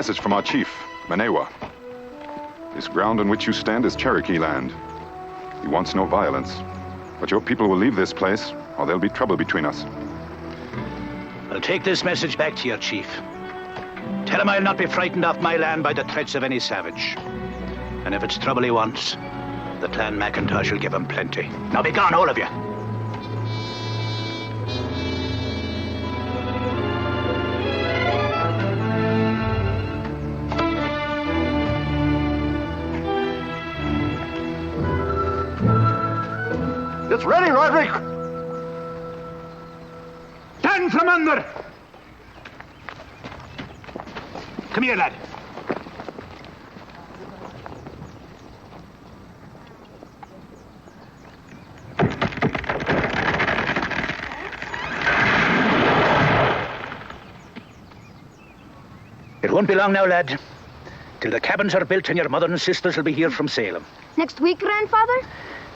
message from our chief, Manewa. This ground on which you stand is Cherokee land. He wants no violence. But your people will leave this place, or there'll be trouble between us. I'll take this message back to your chief. Tell him I'll not be frightened off my land by the threats of any savage. And if it's trouble he wants, the clan McIntosh will give him plenty. Now be gone, all of you. It's ready, Roderick! Stand from under! Come here, lad. It won't be long now, lad, till the cabins are built and your mother and sisters will be here from Salem. Next week, Grandfather?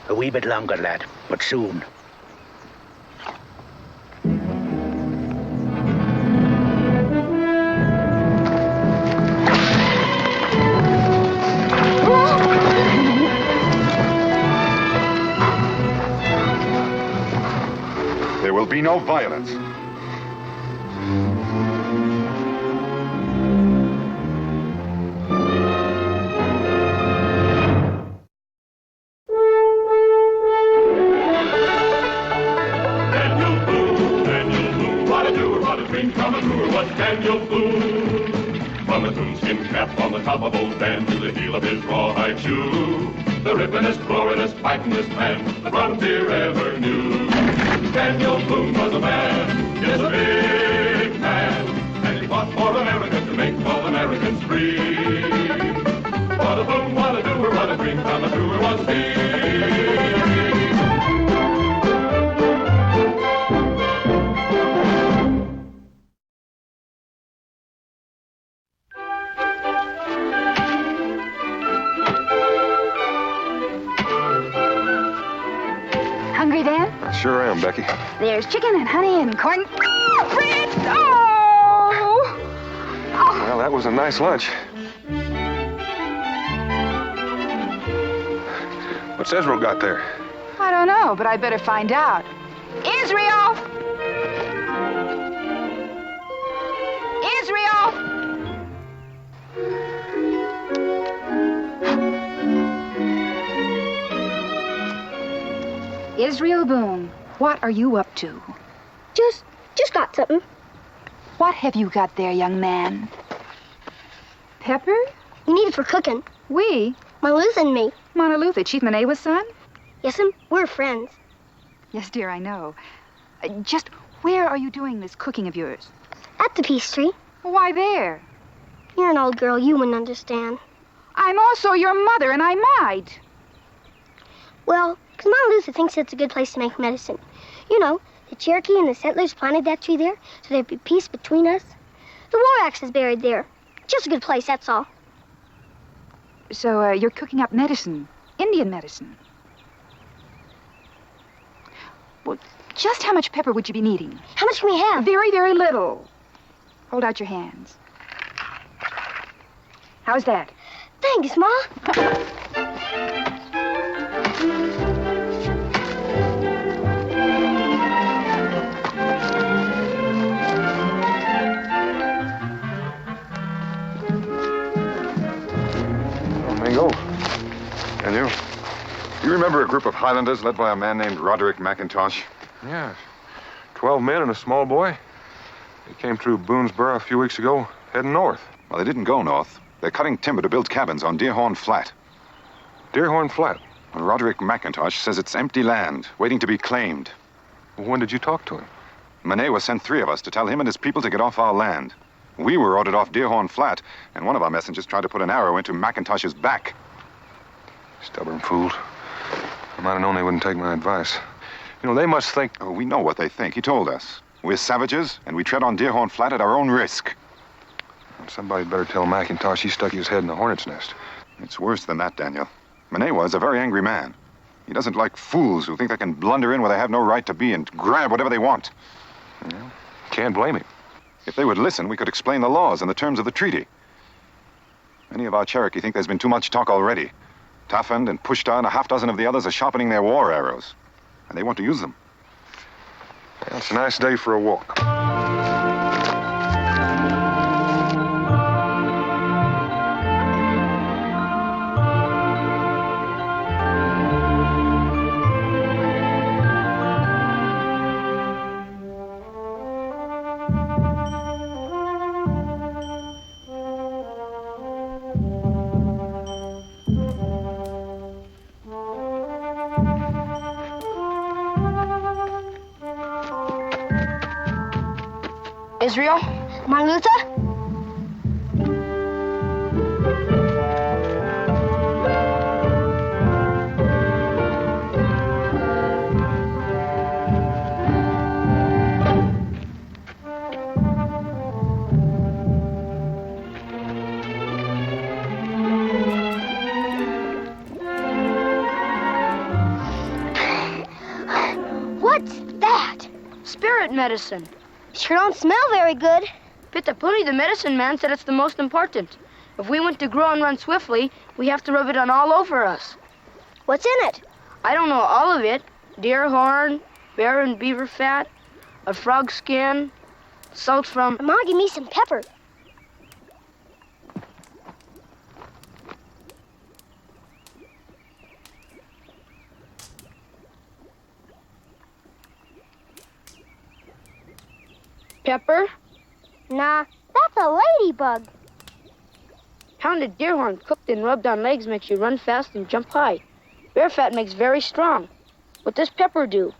A wee bit longer, lad, but soon. There will be no violence. Daniel Boone. From a coonskin cap on the top of old Dan to the heel of his rawhide shoe, the rippenest, roaringest, fightingest man the frontier ever knew. Daniel Boone was a man, yes, a big man, and he fought for America to make all Americans free. What a Boone, what a doer, what a dream come true was he. Hungry, Dan? I sure am, Becky. There's chicken and honey and corn. Oh, Fritz! Oh! Well, that was a nice lunch. What's Ezra got there? I don't know, but I better find out. Israel! Israel! Israel Boone, what are you up to? Just got something. What have you got there, young man? Pepper? We need it for cooking. We? Malutha and me. Mona Luther, Chief Manewa's son? Yes'm, we're friends. Yes, dear, I know. Just where are you doing this cooking of yours? At the peace tree. Why there? You're an old girl, you wouldn't understand. I'm also your mother, and I might. Well, because Mama Luther thinks it's a good place to make medicine. You know, the Cherokee and the settlers planted that tree there so there'd be peace between us. The war axe is buried there. Just a good place, that's all. So, you're cooking up medicine, Indian medicine. Well, just how much pepper would you be needing? How much can we have? Very, very little. Hold out your hands. How's that? Thanks, Ma. Mingo. And you? You remember a group of Highlanders led by a man named Roderick McIntosh? Yeah. 12 men and a small boy. They came through Boonesboro a few weeks ago, heading north. Well, they didn't go north. They're cutting timber to build cabins on Deerhorn Flat. Deerhorn Flat. Well, Roderick McIntosh says it's empty land, waiting to be claimed. Well, when did you talk to him? Manewa sent 3 of us to tell him and his people to get off our land. We were ordered off Deerhorn Flat, and one of our messengers tried to put an arrow into McIntosh's back. Stubborn fools. I might have known they wouldn't take my advice. You know, they must think... Oh, we know what they think. He told us. We're savages, and we tread on Deerhorn Flat at our own risk. Somebody better tell McIntosh he stuck his head in a hornet's nest. It's worse than that, Daniel. Manewa is a very angry man. He doesn't like fools who think they can blunder in where they have no right to be and grab whatever they want. Yeah, can't blame him. If they would listen, we could explain the laws and the terms of the treaty. Many of our Cherokee think there's been too much talk already. Toughened and pushed on, a half dozen of the others are sharpening their war arrows. And they want to use them. Yeah, it's a nice day for a walk. Israel? Marlutha? What's that? Spirit medicine. Sure don't smell very good. Pitapuni, the medicine man, said it's the most important. If we want to grow and run swiftly, we have to rub it on all over us. What's in it? I don't know all of it. Deer horn, bear and beaver fat, a frog skin, salt from... Mom, give me some pepper. Pepper? Nah, that's a ladybug. Pounded deer horn cooked and rubbed on legs makes you run fast and jump high. Bear fat makes very strong. What does pepper do?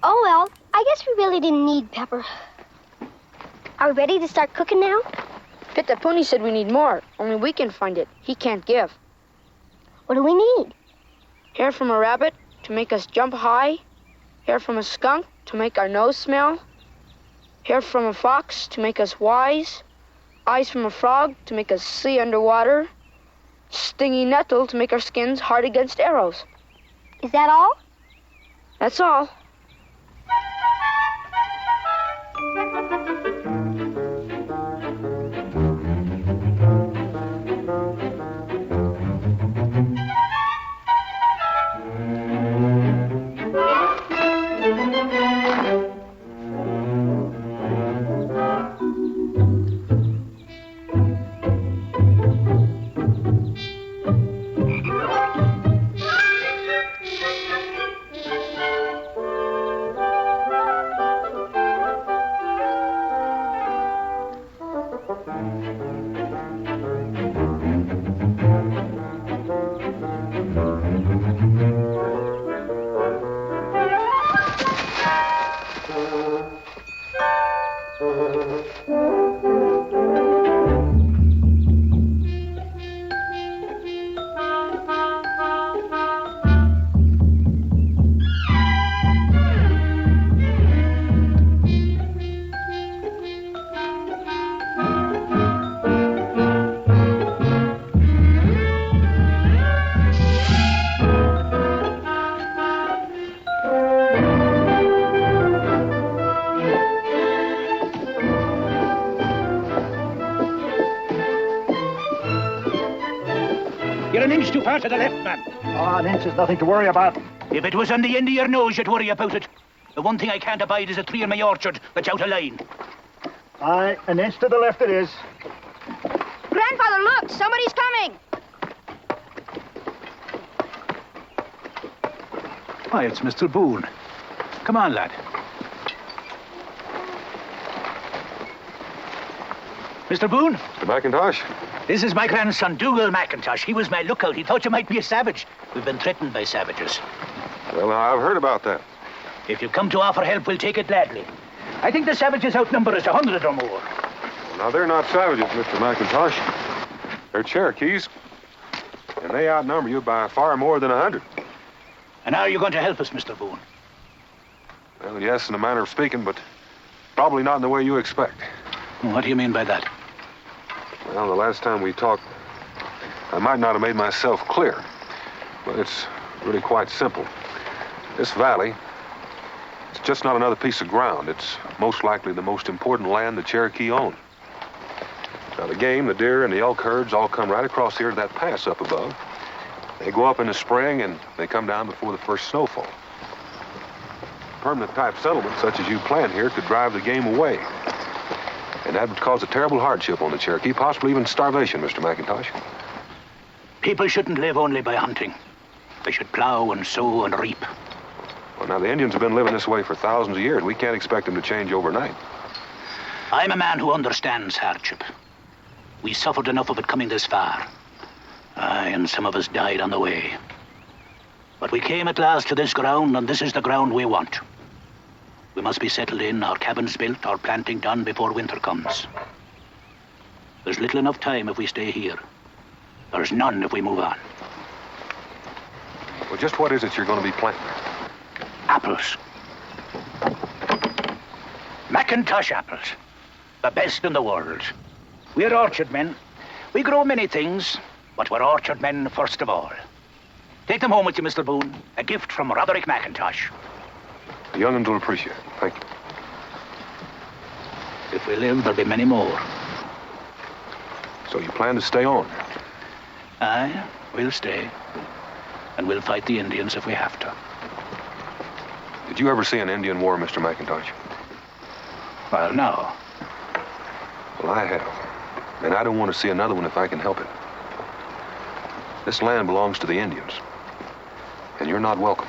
Oh, well, I guess we really didn't need pepper. Are we ready to start cooking now? Pitapuni said we need more. Only we can find it. He can't give. What do we need? Hair from a rabbit to make us jump high. Hair from a skunk to make our nose smell. Hair from a fox to make us wise. Eyes from a frog to make us see underwater. Stingy nettle to make our skins hard against arrows. Is that all? That's all. You're an inch too far to the left, man. Oh, an inch is nothing to worry about. If it was on the end of your nose, you'd worry about it. The one thing I can't abide is a tree in my orchard that's out of line. Aye, an inch to the left it is. Grandfather, look! Somebody's coming! Why, it's Mr. Boone. Come on, lad. Mr. Boone? Mr. McIntosh? This is my grandson, Dougal McIntosh. He was my lookout. He thought you might be a savage. We've been threatened by savages. Well, now, I've heard about that. If you come to offer help, we'll take it gladly. I think the savages outnumber us 100 or more. Well, now, they're not savages, Mr. McIntosh. They're Cherokees, and they outnumber you by far more than 100. And how are you going to help us, Mr. Boone? Well, yes, in a manner of speaking, but probably not in the way you expect. What do you mean by that? Well, the last time we talked, I might not have made myself clear, but it's really quite simple. This valley, It's just not another piece of ground. It's most likely the most important land the Cherokee own. Now, the game, the deer, and the elk herds all come right across here to that pass up above. They go up in the spring, and they come down before the first snowfall. Permanent type settlement such as you plan here could drive the game away. And that would cause a terrible hardship on the Cherokee, possibly even starvation, Mr. McIntosh. People shouldn't live only by hunting. They should plow and sow and reap. Well, now, the Indians have been living this way for thousands of years. We can't expect them to change overnight. I'm a man who understands hardship. We suffered enough of it coming this far. Aye, and some of us died on the way. But we came at last to this ground, and this is the ground we want. We must be settled in, our cabins built, our planting done before winter comes. There's little enough time if we stay here. There's none if we move on. Well, just what is it you're going to be planting? Apples. McIntosh apples. The best in the world. We're orchard men. We grow many things, but we're orchard men first of all. Take them home with you, Mr. Boone. A gift from Roderick McIntosh. The young'uns will appreciate it. Thank you. If we live, there'll be many more. So you plan to stay on? Aye, we'll stay. And we'll fight the Indians if we have to. Did you ever see an Indian war, Mr. McIntosh? Well, no. Well, I have. And I don't want to see another one if I can help it. This land belongs to the Indians. And you're not welcome.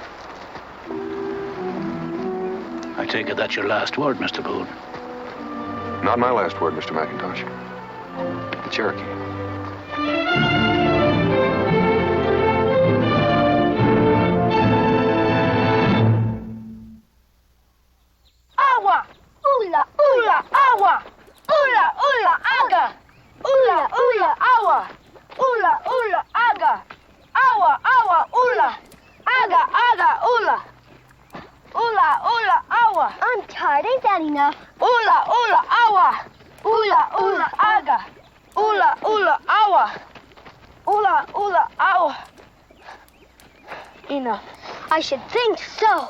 I take it that's your last word, Mr. Boone. Not my last word, Mr. McIntosh. The Cherokee. Awa! Ula, ula, awa! Ula, ula, aga! Ula, ula, awa! Ula, ula, aga! Awa, awa, ula! Aga, aga, ula! Ula, ula, awa! I'm tired. Ain't that enough? Ula, ula, awa! Ula, ula, aga! Ula, ula, awa! Ula, ula, awa! Enough. I should think so.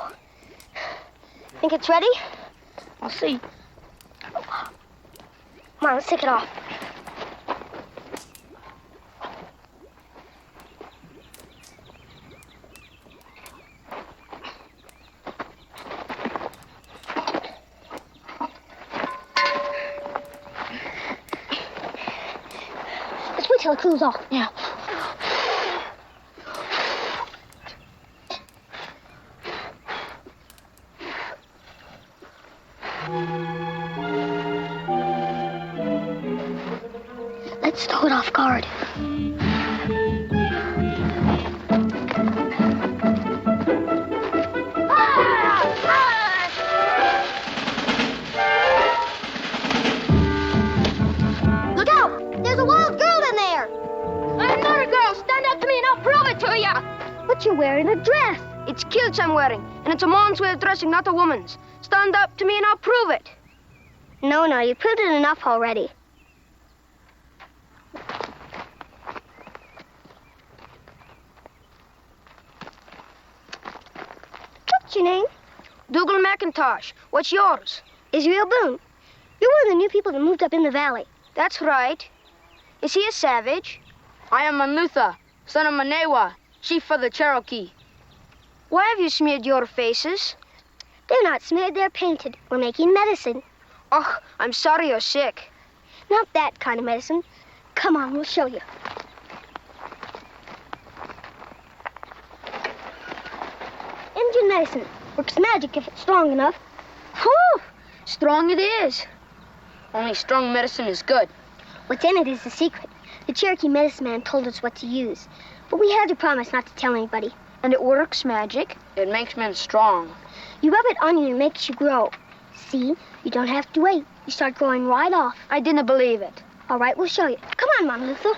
Think it's ready? I'll see. Come on, let's take it off. Let's wait till it cools off. Yeah. Let's throw it off guard. Look out! There's a wild girl in there! I'm not a girl. Stand up to me and I'll prove it to ya! But you're wearing a dress. It's kilts I'm wearing, and it's a man's way of dressing, not a woman's. Stand up to me and I'll prove it. No, you proved it enough already. What's your name? Dougal McIntosh. What's yours? Israel Boone. You're one of the new people that moved up in the valley. That's right. Is he a savage? I am Manlutha, son of Manewa, chief of the Cherokee. Why have you smeared your faces? They're not smeared, they're painted. We're making medicine. Oh, I'm sorry you're sick. Not that kind of medicine. Come on, we'll show you. Indian medicine. Works magic if it's strong enough. Whew! Strong it is. Only strong medicine is good. What's in it is the secret. The Cherokee medicine man told us what to use. But we had to promise not to tell anybody. And it works magic? It makes men strong. You rub it on you and it makes you grow. See? You don't have to wait. You start growing right off. I didn't believe it. All right, we'll show you. Come on, Mama Luther.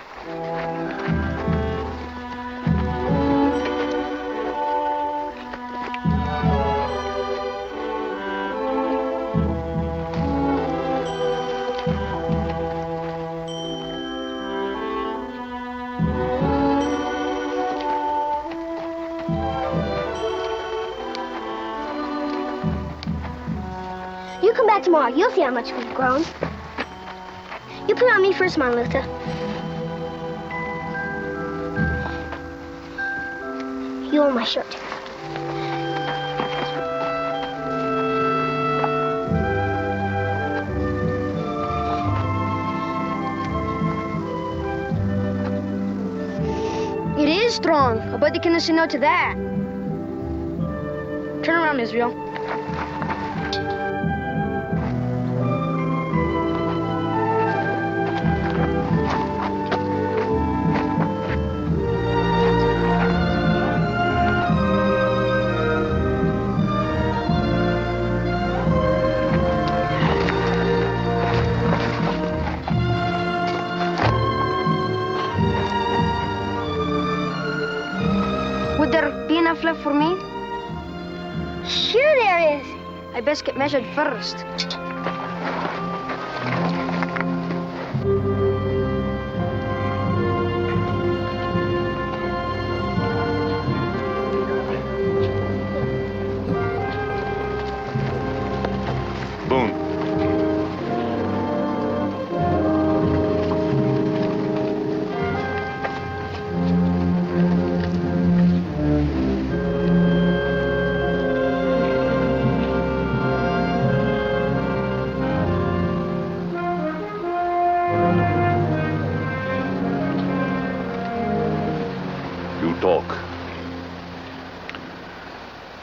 come back tomorrow. You'll see how much we've grown. You put on me first, Monolitha. You own my shirt. It is strong. I bet they can say no to that. Turn around, Israel. Would there be enough left for me? Sure there is. I best get measured first. Boone. Talk.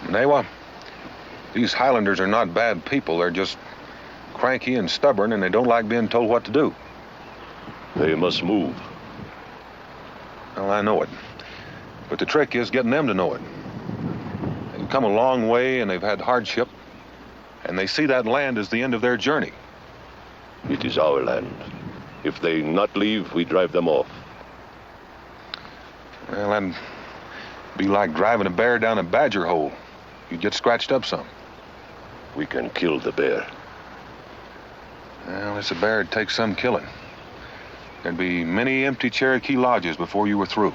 Manewa, these Highlanders are not bad people. They're just cranky and stubborn, and they don't like being told what to do. They must move. Well, I know it. But the trick is getting them to know it. They've come a long way, and they've had hardship, and they see that land as the end of their journey. It is our land. If they not leave, we drive them off. Well, that'd be like driving a bear down a badger hole. You'd get scratched up some. We can kill the bear. Well, it's a bear, it'd take some killing. There'd be many empty Cherokee lodges before you were through.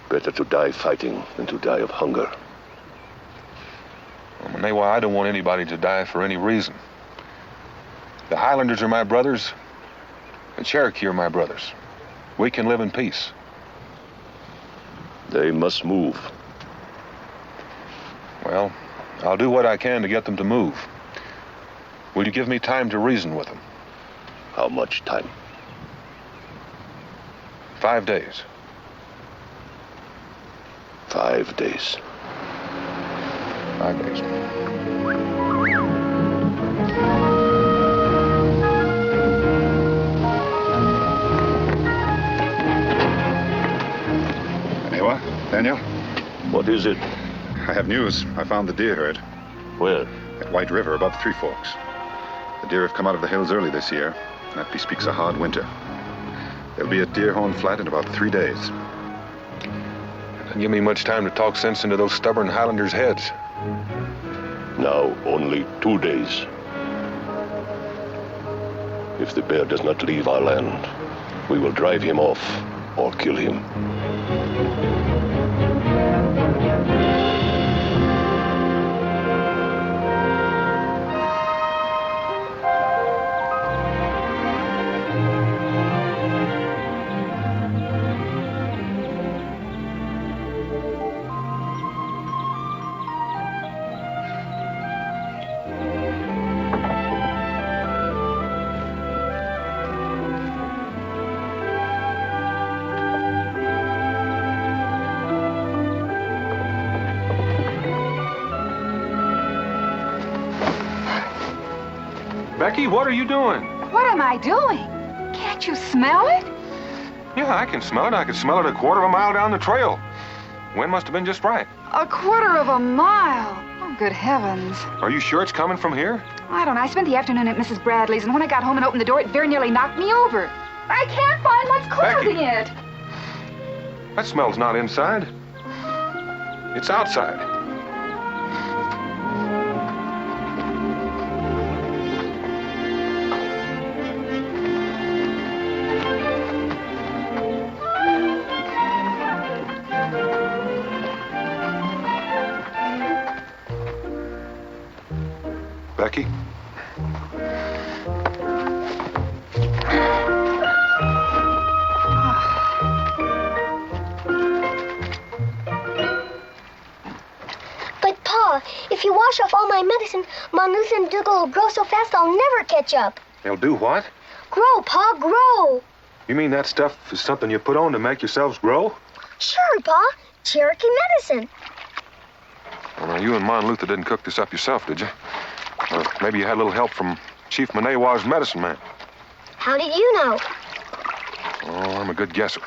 Better to die fighting than to die of hunger. Well, Manewa, I don't want anybody to die for any reason. The Highlanders are my brothers. The Cherokee are my brothers. We can live in peace. They must move. Well, I'll do what I can to get them to move. Will you give me time to reason with them? How much time? 5 days. 5 days. 5 days. Daniel? What is it? I have news. I found the deer herd. Where? At White River, above the Three Forks. The deer have come out of the hills early this year. That bespeaks a hard winter. They'll be at Deerhorn Flat in about 3 days. Doesn't give me much time to talk sense into those stubborn Highlanders' heads. Now only 2 days. If the bear does not leave our land, we will drive him off or kill him. Becky, what are you doing? What am I doing? Can't you smell it? Yeah, I can smell it. I can smell it a quarter of a mile down the trail. Wind must have been just right. A quarter of a mile. Oh, good heavens. Are you sure it's coming from here? I don't know. I spent the afternoon at Mrs. Bradley's, and when I got home and opened the door, it very nearly knocked me over. I can't find what's causing it. That smell's not inside. It's outside. Becky, wash off all my medicine, Mon Luther and Dougal will grow so fast I'll never catch up. They'll do what? Grow, Pa, grow. You mean that stuff is something you put on to make yourselves grow? Sure, Pa. Cherokee medicine. Well, now, you and Mon Luther didn't cook this up yourself, did you? Or maybe you had a little help from Chief Manewa's medicine man. How did you know? Oh, I'm a good guesser.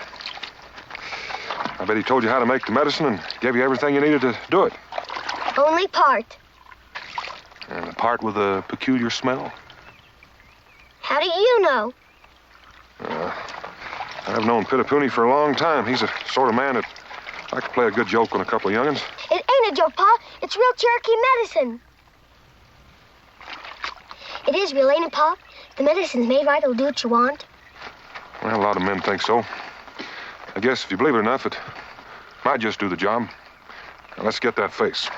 I bet he told you how to make the medicine and gave you everything you needed to do it. Only part. And the part with a peculiar smell? How do you know? I've known Pitapuni for a long time. He's the sort of man that likes to play a good joke on a couple of young'uns. It ain't a joke, Pa. It's real Cherokee medicine. It is real, ain't it, Pa? The medicine's made right. It'll do what you want. Well, a lot of men think so. I guess if you believe it enough, it might just do the job. Now, let's get that face.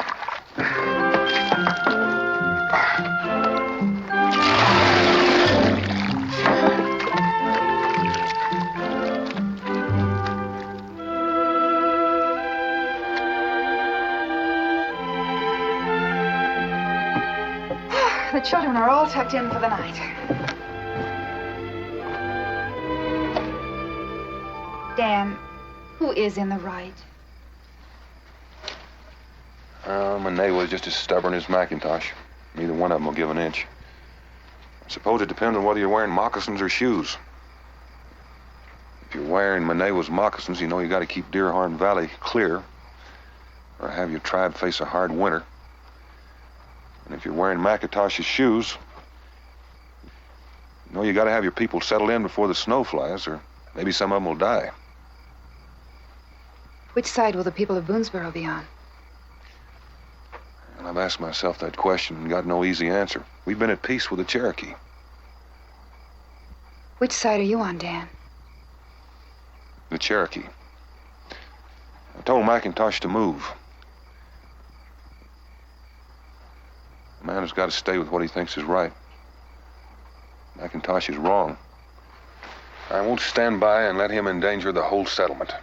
The children are all tucked in for the night. Dan, who is in the right? Manewa's just as stubborn as Macintosh. Neither one of them will give an inch. I suppose it depends on whether you're wearing moccasins or shoes. If you're wearing Manewa's moccasins, you know you got to keep Deerhorn Valley clear, or have your tribe face a hard winter. And if you're wearing Macintosh's shoes, you know you got to have your people settled in before the snow flies, or maybe some of them will die. Which side will the people of Boonesboro be on? And I've asked myself that question and got no easy answer. We've been at peace with the Cherokee. Which side are you on, Dan? The Cherokee. I told Macintosh to move. A man has got to stay with what he thinks is right. Macintosh is wrong. I won't stand by and let him endanger the whole settlement.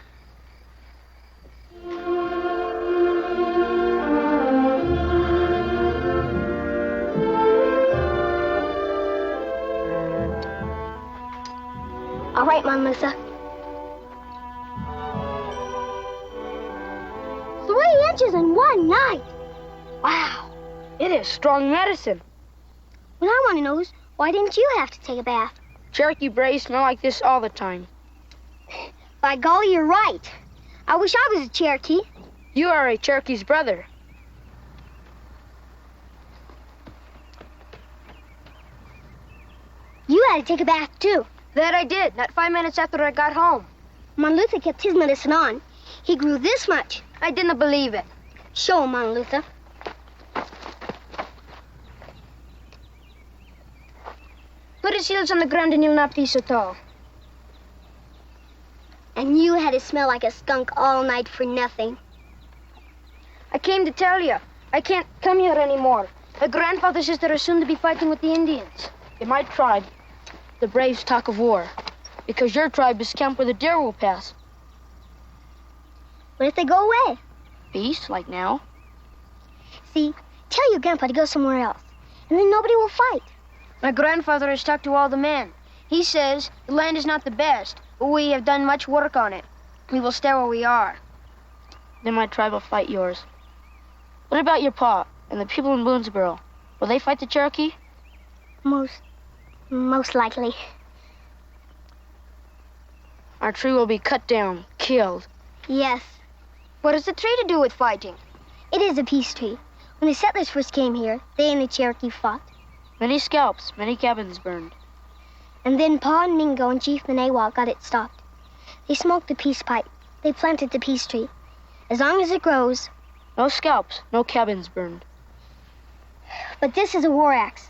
All right, Mom, Lisa. 3 inches in one night. Wow. It is strong medicine. What I want to know is, why didn't you have to take a bath? Cherokee braves smell like this all the time. By golly, you're right. I wish I was a Cherokee. You are a Cherokee's brother. You had to take a bath, too. That I did, not 5 minutes after I got home. Mon Luther kept his medicine on. He grew this much. I didn't believe it. Show him, Mon Luther. Put his heels on the ground and he'll not be so tall. And you had to smell like a skunk all night for nothing. I came to tell you, I can't come here anymore. My grandfather says they're soon to be fighting with the Indians. In my tribe, the braves talk of war, because your tribe is camped where the deer will pass. What if they go away? Peace, like now. See, tell your grandpa to go somewhere else, and then nobody will fight. My grandfather has talked to all the men. He says the land is not the best, but we have done much work on it. We will stay where we are. Then my tribe will fight yours. What about your pa and the people in Boonesboro? Will they fight the Cherokee? Most likely. Our tree will be cut down, killed. Yes. What has the tree to do with fighting? It is a peace tree. When the settlers first came here, they and the Cherokee fought. Many scalps, many cabins burned. And then Pa and Mingo and Chief Manewa got it stopped. They smoked the peace pipe. They planted the peace tree. As long as it grows. No scalps, no cabins burned. But this is a war axe.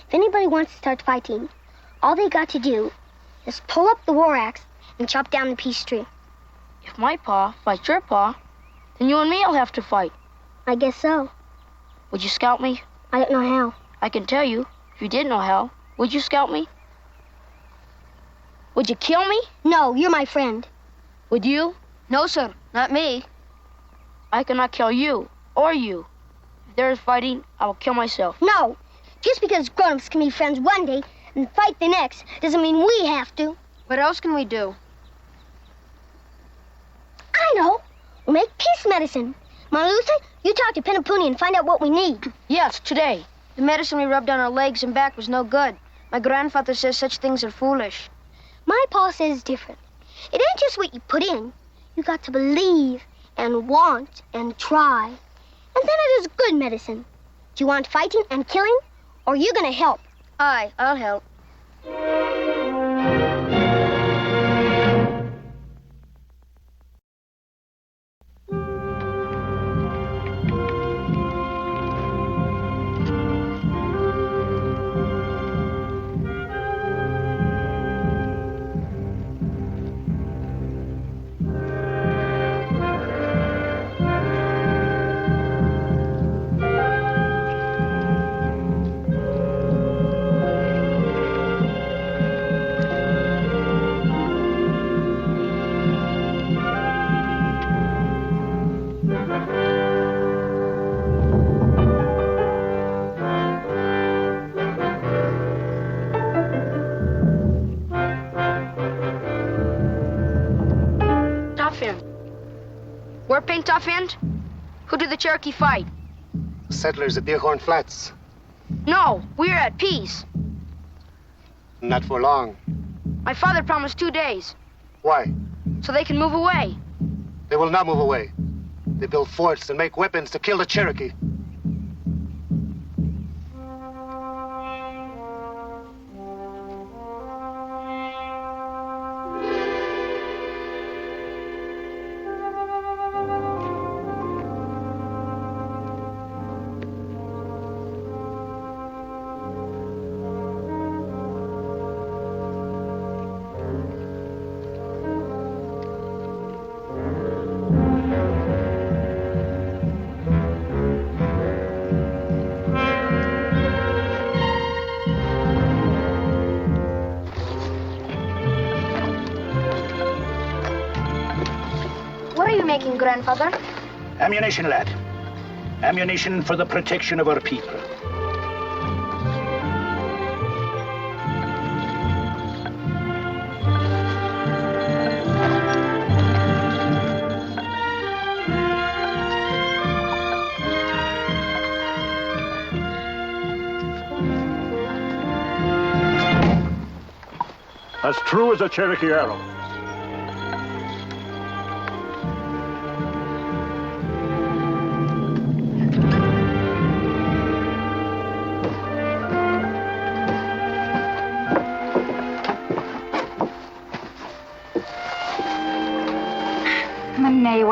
If anybody wants to start fighting, all they got to do is pull up the war axe and chop down the peace tree. If my pa fights your pa, then you and me will have to fight. I guess so. Would you scout me? I don't know how. I can tell you, if you did know how, would you scout me? Would you kill me? No, you're my friend. Would you? No, sir, not me. I cannot kill you, or you. If there is fighting, I will kill myself. No. Just because grown-ups can be friends one day and fight the next doesn't mean we have to. What else can we do? I know. We'll make peace medicine. Mona Lisa, you talk to Pinapuni and find out what we need. Yes, today. The medicine we rubbed on our legs and back was no good. My grandfather says such things are foolish. My pa says different. It ain't just what you put in. You got to believe and want and try. And then it is good medicine. Do you want fighting and killing, or are you gonna help? I'll help. We're Pink Tough End? Who did the Cherokee fight? Settlers at Deerhorn Flats. No, we're at peace. Not for long. My father promised 2 days. Why? So they can move away. They will not move away. They build forts and make weapons to kill the Cherokee. Making, Grandfather? Ammunition, lad. Ammunition for the protection of our people. As true as a Cherokee arrow.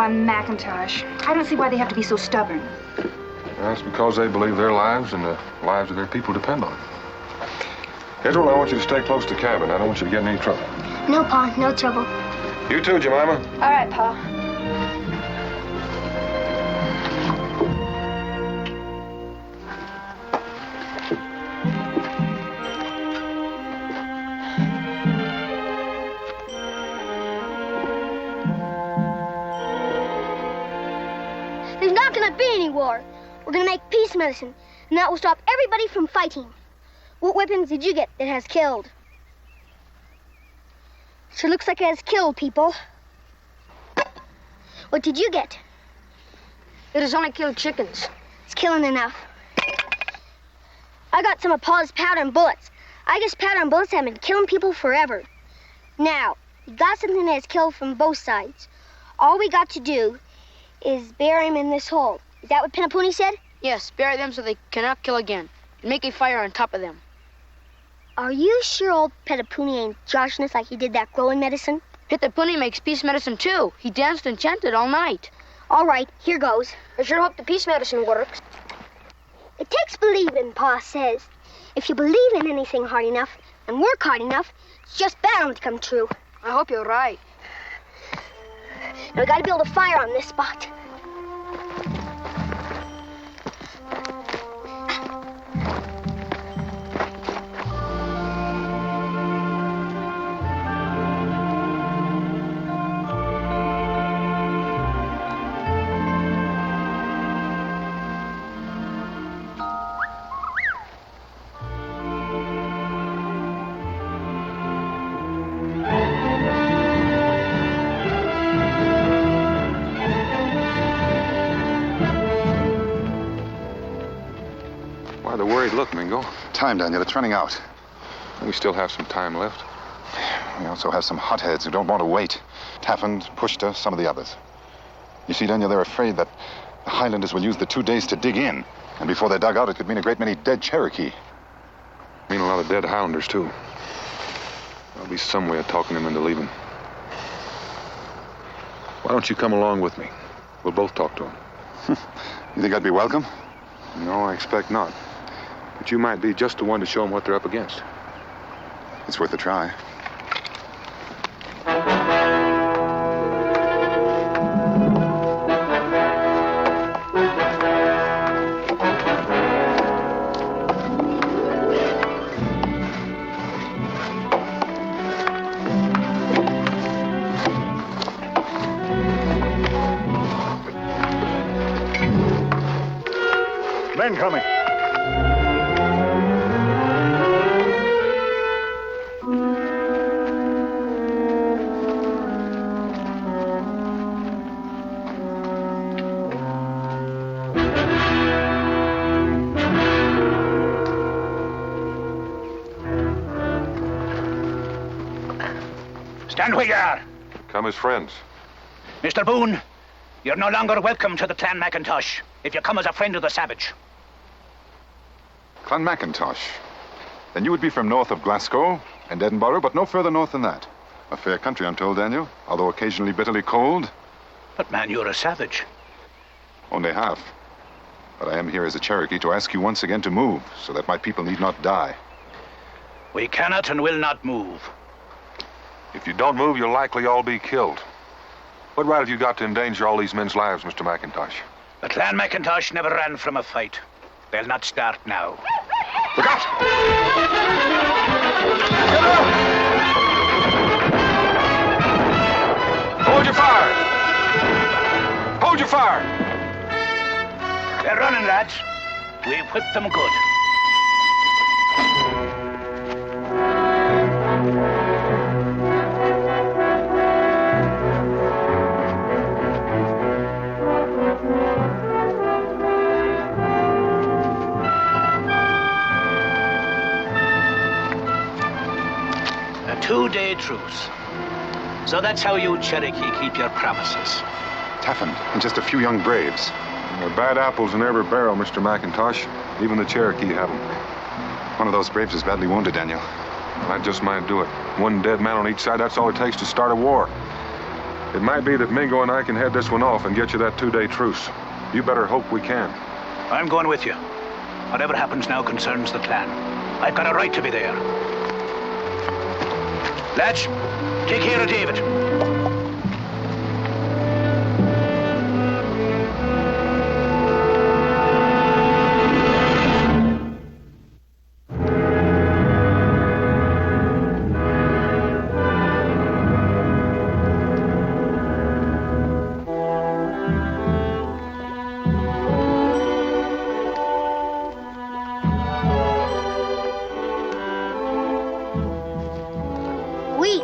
McIntosh. I don't see why they have to be so stubborn. That's because they believe their lives and the lives of their people depend on it. Edward, I want you to stay close to the cabin. I don't want you to get in any trouble. No, Pa, no trouble. You too, Jemima. All right, Pa. There's not gonna be any war. We're gonna make peace medicine, and that will stop everybody from fighting. What weapons did you get that has killed? Sure looks like it has killed people. What did you get? It has only killed chickens. It's killing enough. I got some of Pa's powder and bullets. I guess powder and bullets have been killing people forever. Now, we got something that has killed from both sides. All we got to do is bury him in this hole. Is that what Pinapuni said? Yes, bury them so they cannot kill again. And make a fire on top of them. Are you sure old Pinapuni ain't joshing us like he did that growing medicine? Pinapuni makes peace medicine too. He danced and chanted all night. All right, here goes. I sure hope the peace medicine works. It takes believing, Pa says. If you believe in anything hard enough and work hard enough, it's just bound to come true. I hope you're right. Now we gotta build a fire on this spot. look, Mingo? Time, Daniel. It's running out. We still have some time left. We also have some hotheads who don't want to wait. Taffin, Pushta, some of the others. You see, Daniel, they're afraid that the Highlanders will use the 2 days to dig in. And before they're dug out, it could mean a great many dead Cherokee. Mean a lot of dead Highlanders, too. There'll be some way of talking them into leaving. Why don't you come along with me? We'll both talk to them. You think I'd be welcome? No, I expect not. But you might be just the one to show them what they're up against. It's worth a try. Men coming. Stand where you are. Come as friends. Mr. Boone, you're no longer welcome to the Clan McIntosh if you come as a friend of the savage. Clan McIntosh. Then you would be from north of Glasgow and Edinburgh, but no further north than that. A fair country, I'm told, Daniel, although occasionally bitterly cold. But, man, you're a savage. Only half. But I am here as a Cherokee to ask you once again to move, so that my people need not die. We cannot and will not move. If you don't move, you'll likely all be killed. What right have you got to endanger all these men's lives, Mr. McIntosh? The Clan McIntosh never ran from a fight. They'll not start now. Look out! Hold your fire! Hold your fire! They're running, lads. We've whipped them good. A 2-day truce. So that's how you Cherokee keep your promises. Taffin and just a few young braves. There are bad apples in every barrel, Mr. McIntosh. Even the Cherokee have them. One of those braves is badly wounded, Daniel. I just might do it. One dead man on each side, that's all it takes to start a war. It might be that Mingo and I can head this one off and get you that 2-day truce. You better hope we can. I'm going with you. Whatever happens now concerns the clan. I've got a right to be there. Lads, take care of David. Wheat.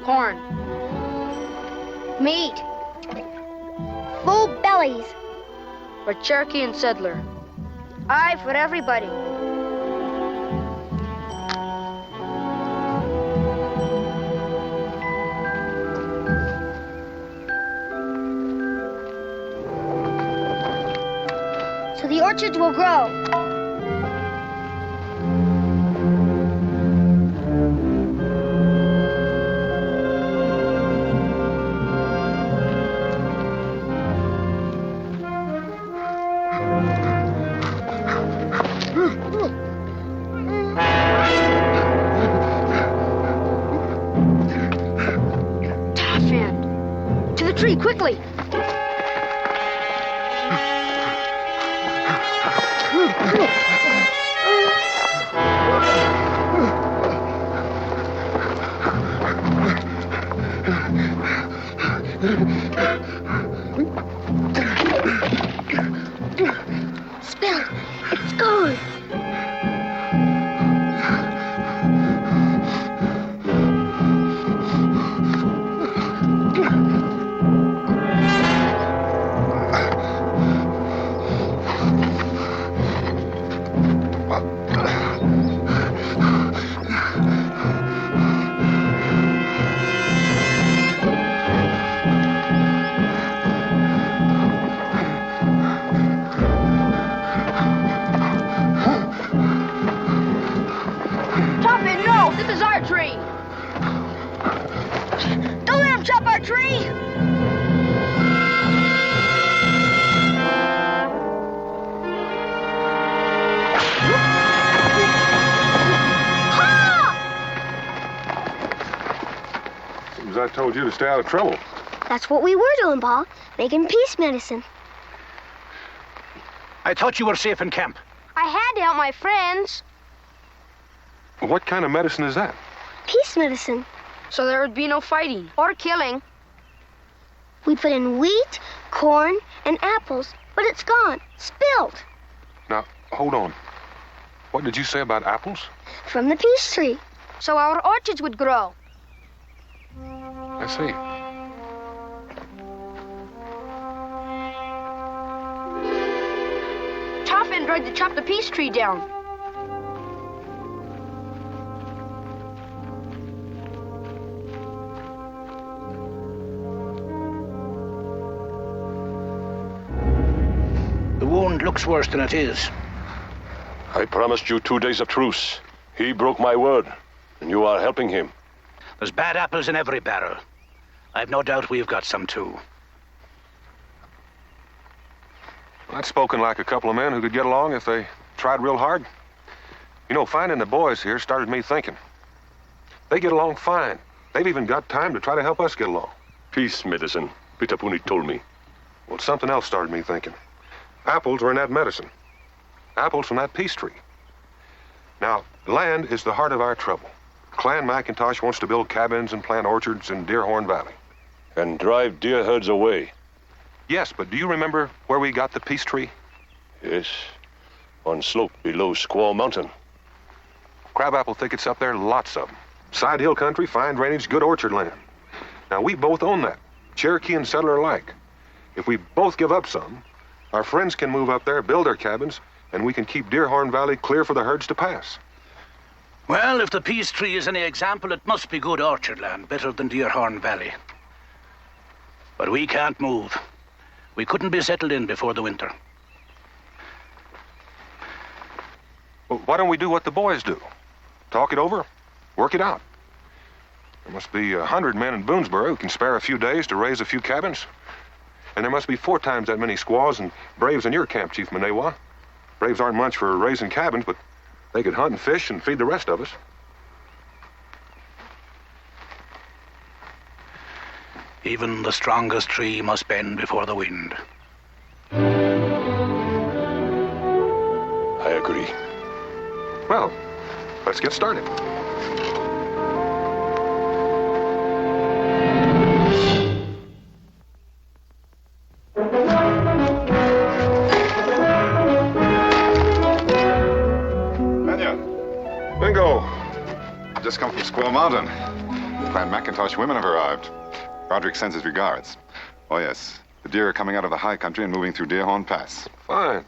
Corn. Meat. Full bellies. For Cherokee and settler. Aye, for everybody. So the orchards will grow. Taffin! To the tree, quickly! Spell. It's gone. tree! Don't let him chop our tree! Seems I told you to stay out of trouble. That's what we were doing, Pa. Making peace medicine. I thought you were safe in camp. I had to help my friends. What kind of medicine is that? Peace medicine. So there would be no fighting or killing. We put in wheat, corn, and apples, but it's gone. Spilled. Now, hold on. What did you say about apples? From the peace tree. So our orchards would grow. I see. Toffin tried to chop the peace tree down. The wound looks worse than it is. I promised you 2 days of truce. He broke my word, and you are helping him. There's bad apples in every barrel. I've no doubt we've got some too. That's spoken like a couple of men who could get along if they tried real hard. You know, finding the boys here started me thinking. They get along fine. They've even got time to try to help us get along. Peace medicine, Pitapuni told me. Well, something else started me thinking. Apples are in that medicine. Apples from that peace tree. Now, land is the heart of our trouble. Clan McIntosh wants to build cabins and plant orchards in Deerhorn Valley. And drive deer herds away. Yes, but do you remember where we got the peace tree? Yes, on slope below Squaw Mountain. Crabapple thickets up there, lots of them. Side hill country, fine drainage, good orchard land. Now, we both own that, Cherokee and settler alike. If we both give up some, our friends can move up there, build their cabins, and we can keep Deerhorn Valley clear for the herds to pass. Well, if the peace tree is any example, it must be good orchard land, better than Deerhorn Valley. But we can't move. We couldn't be settled in before the winter. Well, why don't we do what the boys do? Talk it over, work it out. There must be 100 men in Boonesboro who can spare a few days to raise a few cabins. And there must be 4 times that many squaws and braves in your camp, Chief Manewa. Braves aren't much for raising cabins, but they could hunt and fish and feed the rest of us. Even the strongest tree must bend before the wind. I agree. Well, let's get started. Bingo. Just come from Squaw Mountain. Clan McIntosh women have arrived. Roderick sends his regards. Oh, yes. The deer are coming out of the high country and moving through Deerhorn Pass. Fine.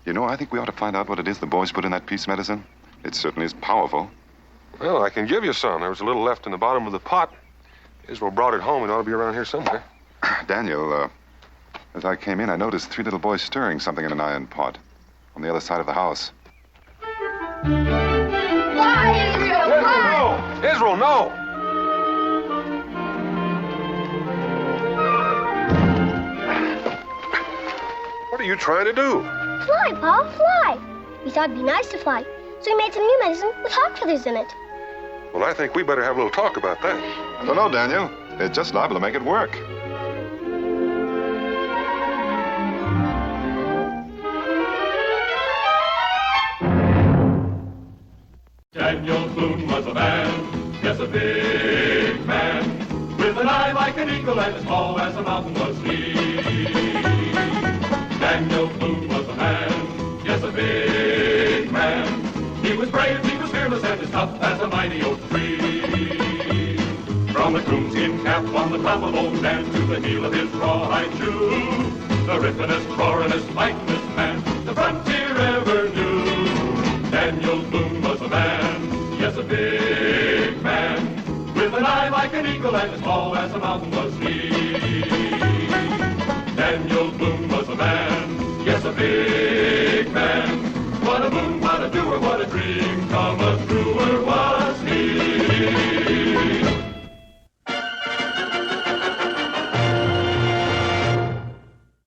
You know, I think we ought to find out what it is the boys put in that peace medicine. It certainly is powerful. Well, I can give you some. There was a little left in the bottom of the pot. Israel brought it home. It ought to be around here somewhere. Daniel, as I came in, I noticed 3 little boys stirring something in an iron pot on the other side of the house. Fly, Israel, fly! No! Israel, no! What are you trying to do? Fly, Pa, fly. We thought it'd be nice to fly, so we made some new medicine with hawk feathers in it. Well, I think we better have a little talk about that. I don't know, Daniel. It's just liable to make it work. Daniel Boone was a man, yes, a big man, with an eye like an eagle and as tall as a mountain was he. Daniel Boone was a man, yes, a big man. He was brave, he was fearless, and as tough as a mighty oak tree. From the coonskin cap on the top of old Dan to the heel of his rawhide shoe, the rippenest, roaringest, fightingest man the frontier ever knew. Daniel Boone was a man, yes, a big man, with an eye like an eagle and as tall as a mountain was he. Daniel Boone was a man, yes, a big man. What a boon, what a doer, what a dream come